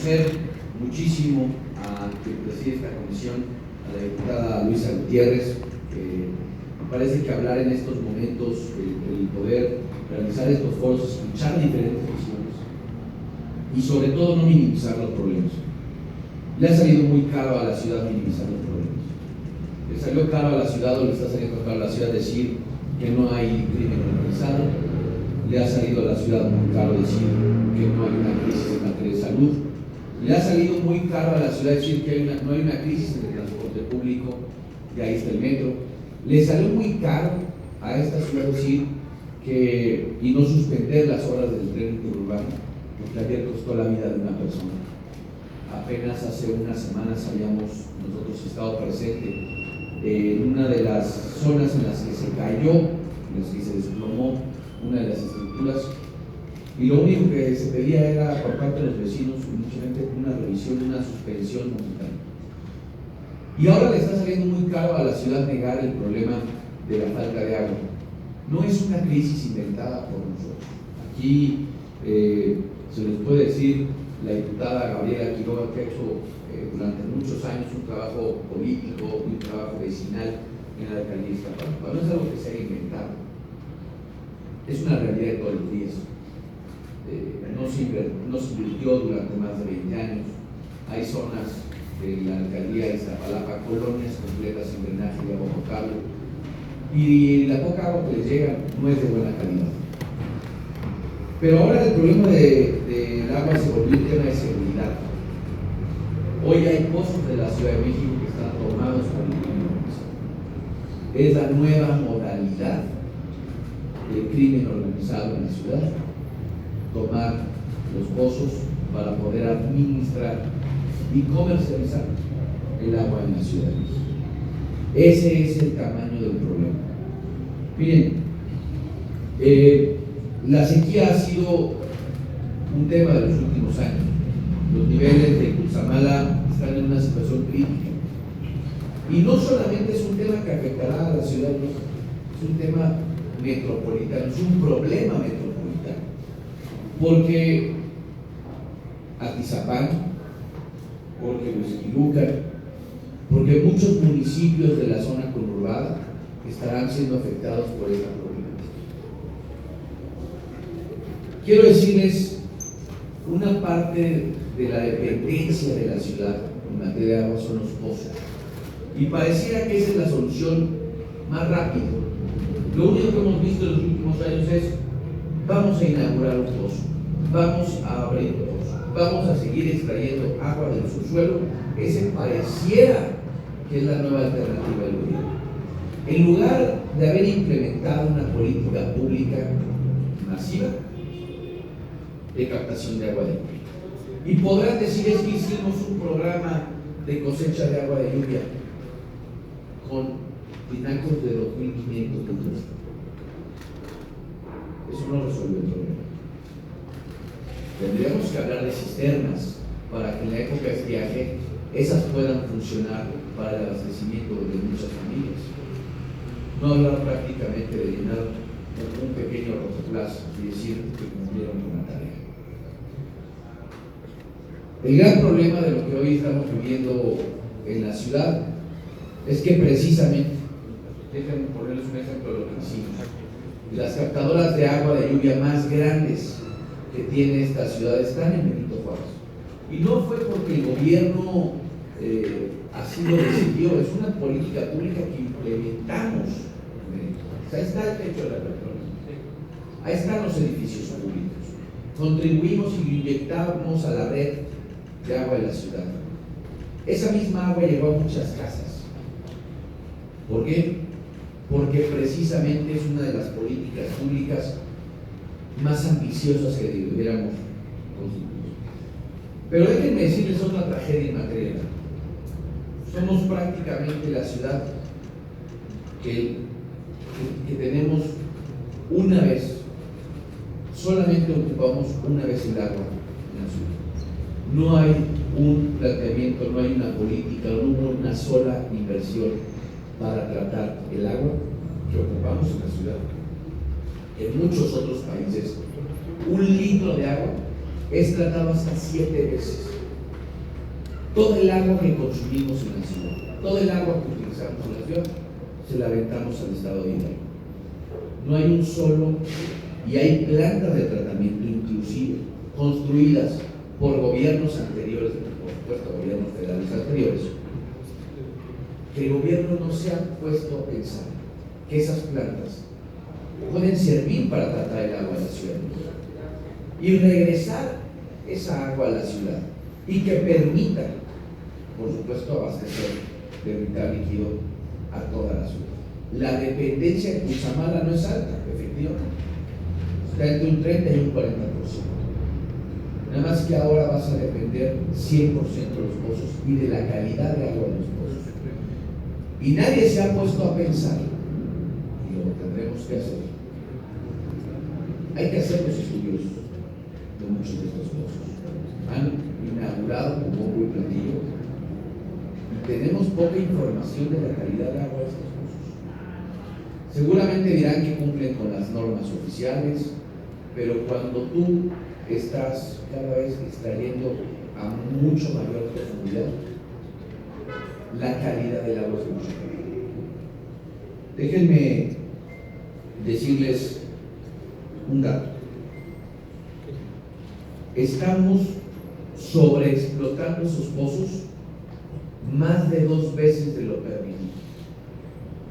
reconocer muchísimo a quien preside esta comisión, a la diputada Luisa Gutiérrez, que me parece que hablar en estos momentos, el poder realizar estos foros, escuchar diferentes visiones y sobre todo no minimizar los problemas. Le ha salido muy caro a la ciudad minimizar los problemas. Le salió caro a la ciudad, o le está saliendo caro a la ciudad decir que no hay crimen organizado. Le ha salido a la ciudad muy caro decir que no hay una crisis en materia de salud. Le ha salido muy caro a la ciudad decir que no hay una crisis en el transporte público, y ahí está el metro. Le salió muy caro a esta ciudad decir y no suspender las obras del tren interurbano, porque ayer costó la vida de una persona. Apenas hace unas semanas habíamos nosotros estado presentes en una de las zonas en las que se cayó, en las que se desplomó una de las estructuras, y lo único que se pedía era por parte de los vecinos mucha gente una revisión, una suspensión momentánea. Y ahora le está saliendo muy caro a la ciudad negar el problema de la falta de agua. No es una crisis inventada por nosotros. Aquí se les puede decir la diputada Gabriela Quiroga, que ha hecho durante muchos años un trabajo político y un trabajo vecinal en la alcaldía de Iztapalapa. No es algo que se haya inventado, es una realidad de todos los días. No se invirtió durante más de 20 años. Hay zonas de la alcaldía de Iztapalapa, colonias completas sin drenaje de agua potable, y la poca agua que les llega no es de buena calidad. Pero ahora el problema del agua se volvió un tema de seguridad. Hoy hay pozos de la Ciudad de México que están tomados por el crimen organizado. Es la nueva modalidad del crimen organizado en la ciudad: tomar los pozos para poder administrar y comercializar el agua en la Ciudad de México. Ese es el tamaño del problema. Miren, la sequía ha sido un tema de los últimos años. Los niveles de Cutzamala están en una situación crítica. Y no solamente es un tema que afectará a la Ciudad de México, es un tema metropolitano, es un problema metropolitano. Porque Atizapán, porque Huixquilucan, porque muchos municipios de la zona conurbada estarán siendo afectados por esta problemática. Quiero decirles, una parte de la dependencia de la ciudad en materia de agua son los pozos, y pareciera que esa es la solución más rápida. Lo único que hemos visto en los últimos años es: vamos a inaugurar un pozo, vamos a abrir un pozo, vamos a seguir extrayendo agua del subsuelo. Ese pareciera que es la nueva alternativa del gobierno, en lugar de haber implementado una política pública masiva de captación de agua de lluvia. Y podrán decir: es que hicimos un programa de cosecha de agua de lluvia con tinacos de 2.500 litros. Eso no resuelve el problema. Tendríamos que hablar de cisternas para que en la época de estiaje esas puedan funcionar para el abastecimiento de muchas familias. No hablar prácticamente de llenar un pequeño rotoplas y decir que cumplieron con la tarea. El gran problema de lo que hoy estamos viviendo en la ciudad es que precisamente, déjenme ponerles un ejemplo de lo que hicimos, las captadoras de agua de lluvia más grandes que tiene esta ciudad están en Benito Juárez. Y no fue porque el gobierno así lo decidió, es una política pública que implementamos. O sea, ahí está el techo de la petróleo, ahí están los edificios públicos, contribuimos y inyectamos a la red de agua de la ciudad. Esa misma agua llegó a muchas casas. ¿Por qué? Porque precisamente es una de las políticas públicas más ambiciosas que debiéramos constituir. Pero déjenme decirles otra tragedia en materia. Somos prácticamente la ciudad que tenemos una vez, solamente ocupamos una vez el agua en la ciudad. No hay un planteamiento, no hay una política, no hubo una sola inversión para tratar el agua que ocupamos en la ciudad. En muchos otros países, un litro de agua es tratado hasta 7 veces Todo el agua que consumimos en la ciudad, todo el agua que utilizamos en la ciudad, se la aventamos al estado de Hidalgo. No hay un solo, y hay plantas de tratamiento inclusive construidas por gobiernos anteriores, por supuesto gobiernos federales anteriores, que el gobierno no se ha puesto a pensar que esas plantas pueden servir para tratar el agua de la ciudad y regresar esa agua a la ciudad y que permita, por supuesto, abastecer de vital líquido a toda la ciudad. La dependencia de Cutzamala no es alta, efectivamente, está entre un 30 y un 40%. Nada más que ahora vas a depender 100% de los pozos y de la calidad de agua de los pozos. Y nadie se ha puesto a pensar, y lo tendremos que hacer. Hay que hacer los estudios de muchos de estos pozos. Han inaugurado con bombo y platillo y tenemos poca información de la calidad de agua de estos pozos. Seguramente dirán que cumplen con las normas oficiales, pero cuando tú estás cada vez extrayendo a mucho mayor profundidad, la calidad del agua es mucho mayor. Déjenme decirles un dato. Estamos sobreexplotando esos pozos más de 2 veces de lo permitido.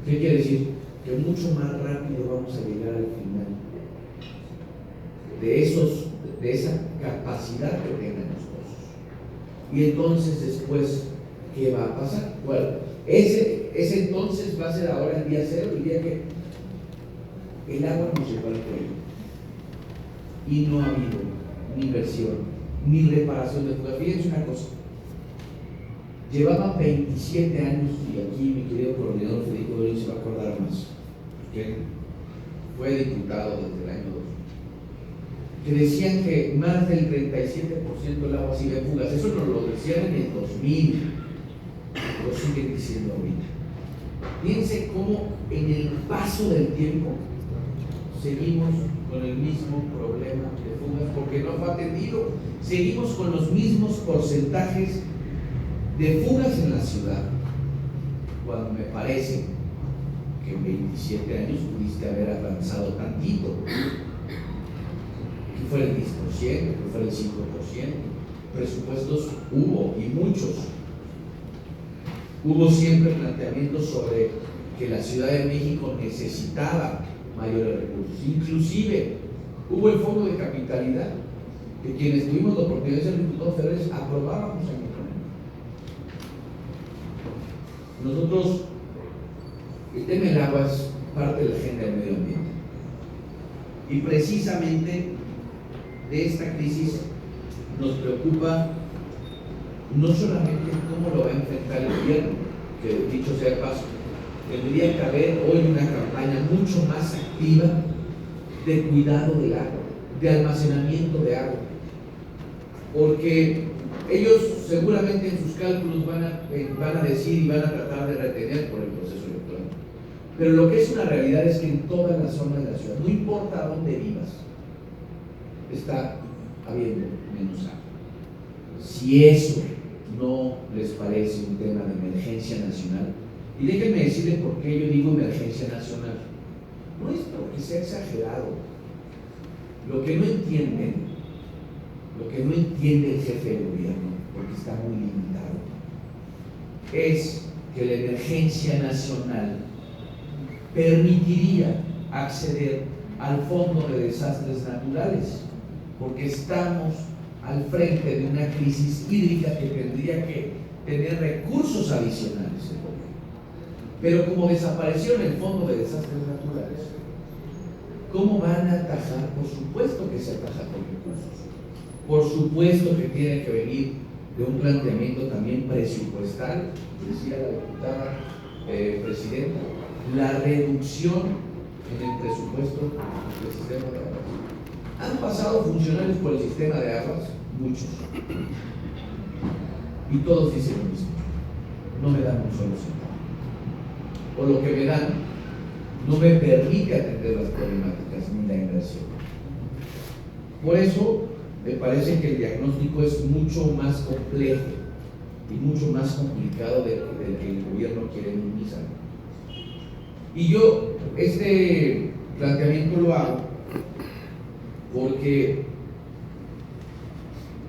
¿Qué quiere decir? Que mucho más rápido vamos a llegar al final de esa capacidad que tengan los pozos. Y entonces después, ¿qué va a pasar? Bueno, ese entonces va a ser ahora el día cero, el día que el agua nos llegó al cuello y no ha habido ni inversión ni reparación de fugas. Fíjense una cosa, llevaba 27 años, y aquí mi querido coordinador Federico Dorín se va a acordar más, que fue diputado desde el año 2000, que decían que más del 37% del agua sigue en fugas. Eso nos lo decían en el 2000, lo siguen diciendo ahorita. Piense cómo en el paso del tiempo seguimos con el mismo problema de fugas porque no fue atendido. Seguimos con los mismos porcentajes de fugas en la ciudad, cuando me parece que en 27 años pudiste haber avanzado tantito, que fuera el 10%, que fuera el 5%. Presupuestos hubo, y muchos. Hubo siempre planteamientos sobre que la Ciudad de México necesitaba mayores recursos. Inclusive hubo el fondo de capitalidad, que quienes tuvimos la oportunidad de ser diputados federales aprobábamos en el momento. Nosotros, el tema del agua es parte de la agenda del medio ambiente. Y precisamente de esta crisis nos preocupa no solamente cómo lo va a enfrentar el gobierno, que dicho sea de paso, tendría que haber hoy una campaña mucho más activa de cuidado del agua, de almacenamiento de agua, porque ellos seguramente en sus cálculos van a decir y van a tratar de retener por el proceso electoral, pero lo que es una realidad es que en toda la zona de la ciudad, no importa dónde vivas, está habiendo menos agua. Si eso no les parece un tema de emergencia nacional, y déjenme decirles por qué yo digo emergencia nacional. No es porque sea exagerado. Lo que no entiende el jefe de gobierno, porque está muy limitado, es que la emergencia nacional permitiría acceder al Fondo de Desastres Naturales, porque estamos al frente de una crisis hídrica que tendría que tener recursos adicionales. Pero como desapareció en el Fondo de Desastres Naturales, ¿cómo van a atajar? Por supuesto que se ataja con recursos. Por supuesto que tiene que venir de un planteamiento también presupuestal, decía la diputada presidenta, la reducción en el presupuesto del sistema de aguas. Han pasado funcionarios por el sistema de aguas, muchos, y todos dicen lo mismo: no me dan un solo centavo, o lo que me dan no me permite atender las problemáticas ni la inversión. Por eso me parece que el diagnóstico es mucho más complejo y mucho más complicado del que el gobierno quiere minimizar. Y yo este planteamiento lo hago porque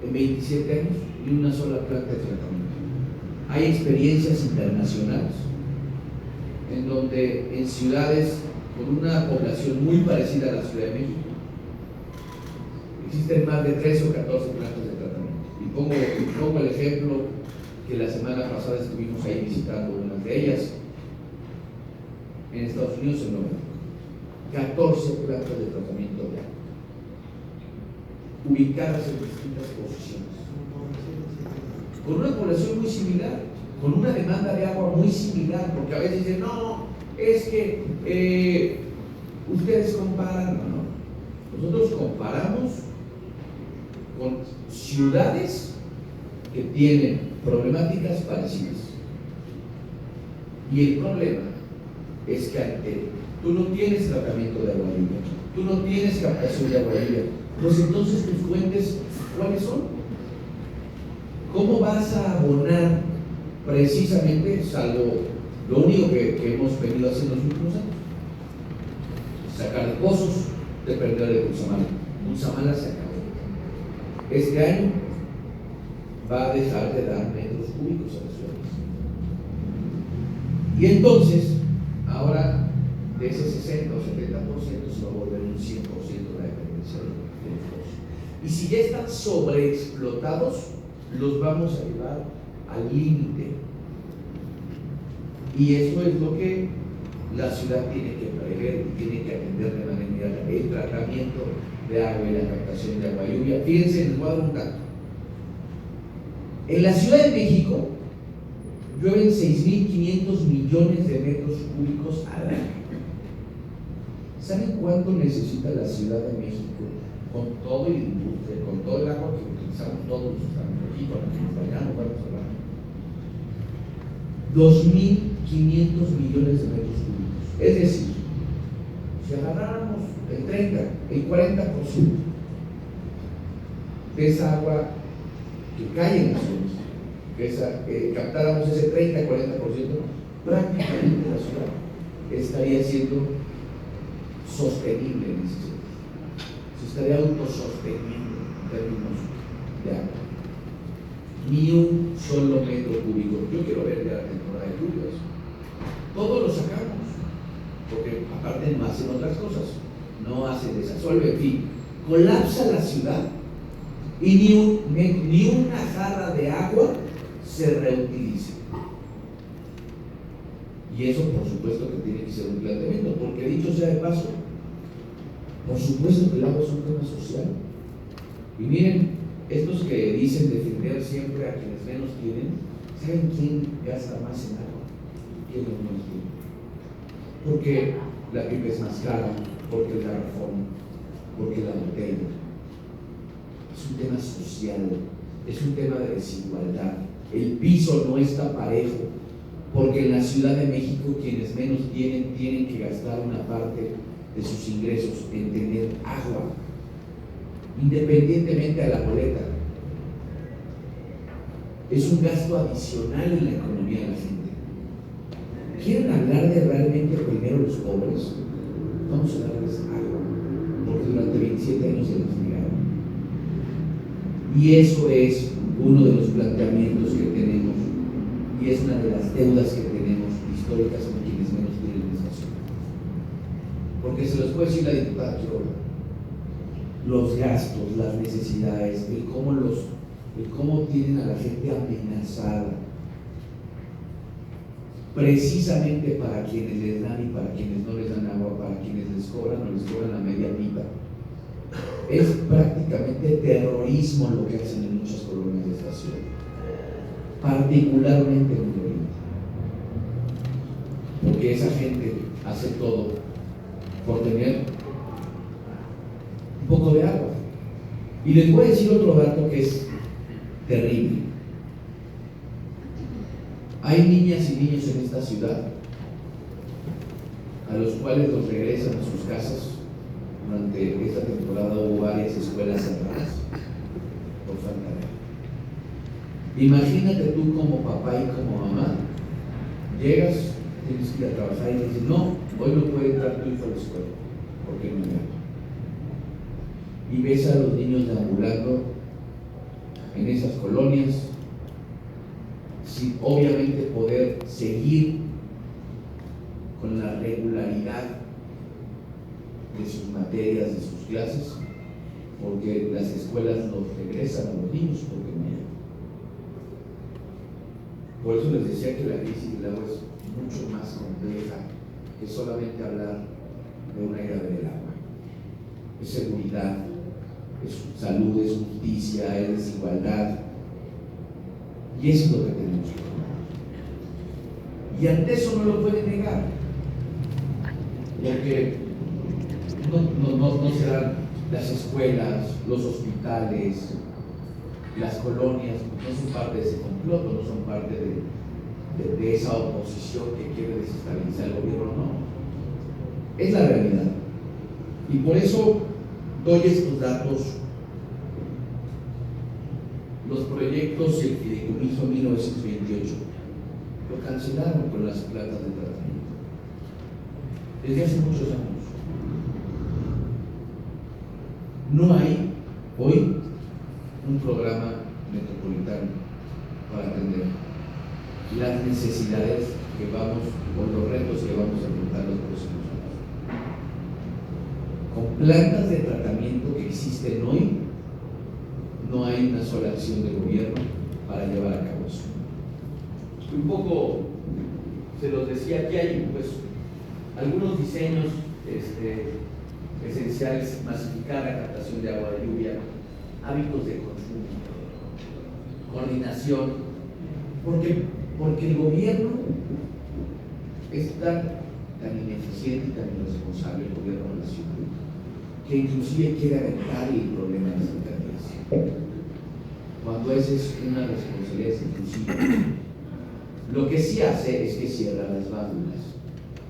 en 27 años ni una sola planta de tratamiento. Hay experiencias internacionales en donde en ciudades con una población muy parecida a la Ciudad de México existen más de 13 o 14 plantas de tratamiento. Y pongo el ejemplo que la semana pasada estuvimos ahí visitando una de ellas en Estados Unidos, en Nueva York. 14 plantas de tratamiento de agua, ubicadas en distintas posiciones, con una población muy similar, con una demanda de agua muy similar, porque a veces dicen, no, es que ustedes comparan, no. Nosotros comparamos con ciudades que tienen problemáticas parecidas. Y el problema es que tú no tienes tratamiento de agua limpia, tú no tienes captación de agua limpia, pues entonces tus fuentes, ¿cuáles son? ¿Cómo vas a abonar precisamente, salvo lo único que hemos venido haciendo en los últimos años? Sacar de pozos, depender de Cutzamala. Cutzamala se acabó. Este año va a dejar de dar metros cúbicos a las ciudades. Y entonces, ahora de ese 60 o 70% se va a volver un 100% la dependencia de los pozos. Y si ya están sobreexplotados, los vamos a llevar al límite. Y eso es lo que la ciudad tiene que prever y tiene que atender de manera inmediata: el tratamiento de agua y la captación de agua lluvia. Fíjense, les voy a dar un dato. En la Ciudad de México llueven 6.500 millones de metros cúbicos al año. ¿Saben cuánto necesita la Ciudad de México con todo el industria, con todo el agua que utilizamos todos los estamos aquí, para que nos bañamos, vamos a hablar? 2.500 millones de metros cúbicos. Es decir, si agarráramos el 30, el 40% de esa agua que cae en las zonas, captáramos ese 30-40%, prácticamente la ciudad estaría siendo sostenible en ese sentido. Se estaría autososteniendo en términos de agua. Ni un solo metro cúbico. Yo quiero ver ya la temporada de lluvias. Todos lo sacamos, porque aparte no hacen otras cosas, no hacen desasolve, en fin, colapsa la ciudad y ni una jarra de agua se reutiliza. Y eso por supuesto que tiene que ser un planteamiento, porque dicho sea de paso, por supuesto que el agua es un tema social. Y miren, estos que dicen defender siempre a quienes menos tienen, ¿saben quién gasta más en agua? ¿Quién los menos tiene? Porque la pipa es más cara, porque el garrafón, porque la botella. Es un tema social, es un tema de desigualdad. El piso no está parejo, porque en la Ciudad de México quienes menos tienen que gastar una parte de sus ingresos en tener agua, independientemente de la boleta. Es un gasto adicional en la economía de la gente. ¿Quieren hablar de realmente primero los pobres? Vamos a darles agua, porque durante 27 años se les negaron. Y eso es uno de los planteamientos que tenemos, y es una de las deudas que tenemos históricas con quienes menos tienen esta ciudad. Porque se los puede decir la diputada Quiroga, los gastos, las necesidades, el cómo tienen a la gente amenazada, precisamente para quienes les dan y para quienes no les dan agua, para quienes les cobran o les cobran la media pipa. Es prácticamente terrorismo lo que hacen en muchas colonias de esta ciudad, particularmente en Oriente, porque esa gente hace todo por tener un poco de agua. Y les voy a decir otro dato que es terrible. Hay niñas y niños en esta ciudad a los cuales los regresan a sus casas. Durante esta temporada hubo varias escuelas cerradas por falta de agua. Imagínate tú como papá y como mamá, llegas, tienes que ir a trabajar y dices, no, hoy no puede entrar tu hijo a la escuela, porque no me. Y ves a los niños deambulando en esas colonias, sin obviamente poder seguir con la regularidad de sus materias, de sus clases, porque las escuelas nos regresan a los niños porque no llegan. Por eso les decía que la crisis del agua es mucho más compleja que solamente hablar de una era del agua. Es seguridad, es salud, es justicia, es desigualdad. Y eso es lo que tenemos que tomar. Y ante eso no lo pueden negar. Porque no serán las escuelas, los hospitales, las colonias, no son parte de ese complot, no son parte de esa oposición que quiere desestabilizar el gobierno, no. Es la realidad. Y por eso doy estos datos. Los proyectos y el fideicomiso 1928 lo cancelaron con las plantas de tratamiento desde hace muchos años. No hay hoy un programa metropolitano para atender las necesidades que vamos, o los retos que vamos a enfrentar los próximos años. Con plantas de tratamiento que existen hoy, no hay una sola acción del gobierno para llevar a cabo eso. Un poco se los decía, aquí hay pues algunos diseños esenciales: masificar la captación de agua de lluvia, hábitos de consumo, coordinación, porque el gobierno es tan ineficiente y tan irresponsable, el gobierno nacional, que inclusive quiere aventar el problema de las alcaldías, cuando esa es una responsabilidad exclusiva. Lo que sí hace es que cierra las válvulas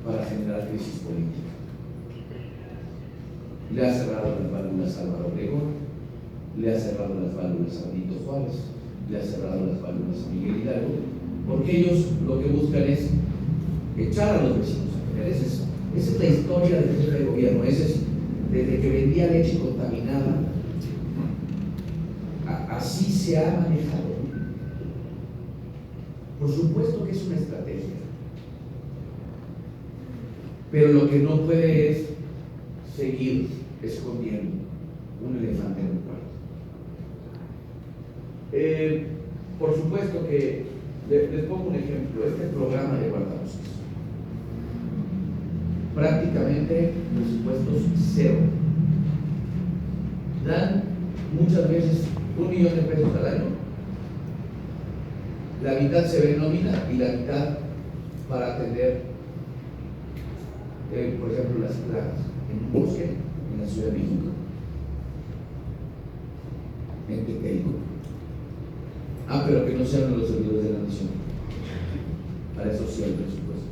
para generar crisis política. Le ha cerrado las válvulas a Álvaro Obregón, le ha cerrado las válvulas a Benito Juárez, le ha cerrado las válvulas a Miguel Hidalgo, porque ellos lo que buscan es echar a los vecinos a pelear. Esa es la historia del jefe de gobierno. Ese es, desde que vendía leche contaminada, así se ha manejado. Por supuesto que es una estrategia, pero lo que no puede es seguir escondiendo un elefante en el cuarto. Por supuesto que les pongo un ejemplo. Este programa de guardabosques, prácticamente presupuestos cero, dan muchas veces $1 millón al año. La mitad se ve en nómina y la mitad para atender, por ejemplo, las plagas en un bosque en la Ciudad de México, en Tepeico. Pero que no sean los servidores de la nación. Para eso sí hay presupuesto.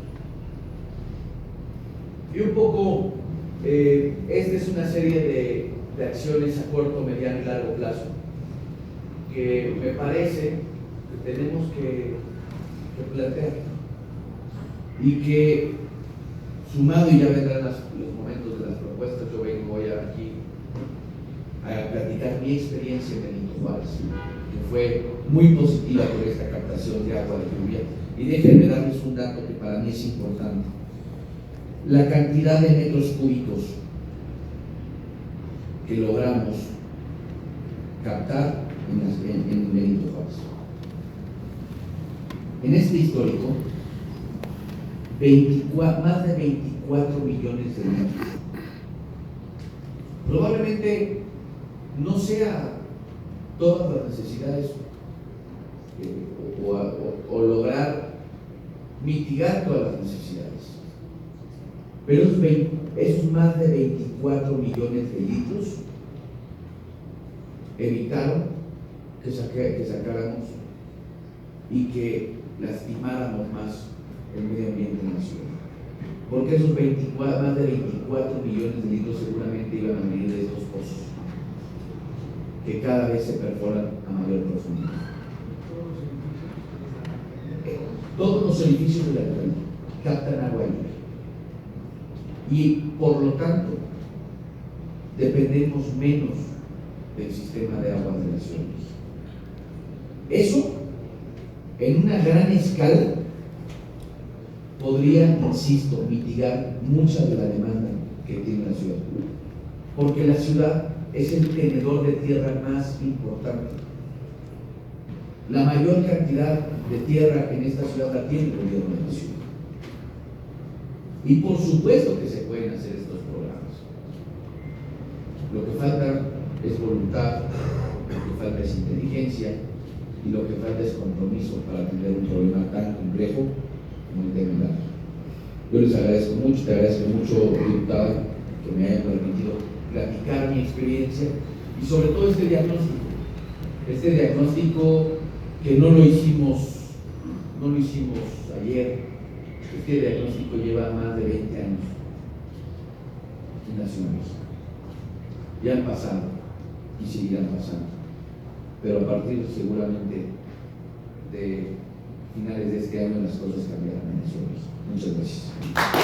Y un poco, esta es una serie de acciones a corto, mediano y largo plazo que me parece que tenemos que plantear, y que, sumado, y ya vendrán los momentos de las propuestas, yo voy aquí a platicar mi experiencia en Benito Juárez, que fue muy positiva por esta captación de agua de lluvia. Y déjenme darles un dato que para mí es importante: la cantidad de metros cúbicos que logramos captar en Benito Juárez. En este histórico, más de 24 millones de litros. Probablemente no sea todas las necesidades o lograr mitigar todas las necesidades, pero esos más de 24 millones de litros evitaron que sacáramos y que lastimáramos más el medio ambiente nacional, porque esos más de 24 millones de litros seguramente iban a venir de estos pozos que cada vez se perforan a mayor profundidad. Todos los edificios de la ciudad captan agua y por lo tanto dependemos menos del sistema de aguas de la ciudad. Eso, en una gran escala, podría, insisto, mitigar mucha de la demanda que tiene la ciudad, porque la ciudad es el tenedor de tierra más importante. La mayor cantidad de tierra en esta ciudad la tiene el gobierno de la ciudad. Y por supuesto que se pueden hacer estos programas. Lo que falta es voluntad, lo que falta es inteligencia y lo que falta es compromiso para atender un problema tan complejo como el tema. Yo les agradezco mucho, te agradezco mucho, diputada, que me hayan permitido platicar mi experiencia y sobre todo este diagnóstico que no lo hicimos ayer. Este diagnóstico lleva más de 20 años en la Ciudad de México. Ya han pasado y seguirán pasando, pero a partir seguramente de finales de este año las cosas cambiarán en la Ciudad de México. Muchas gracias.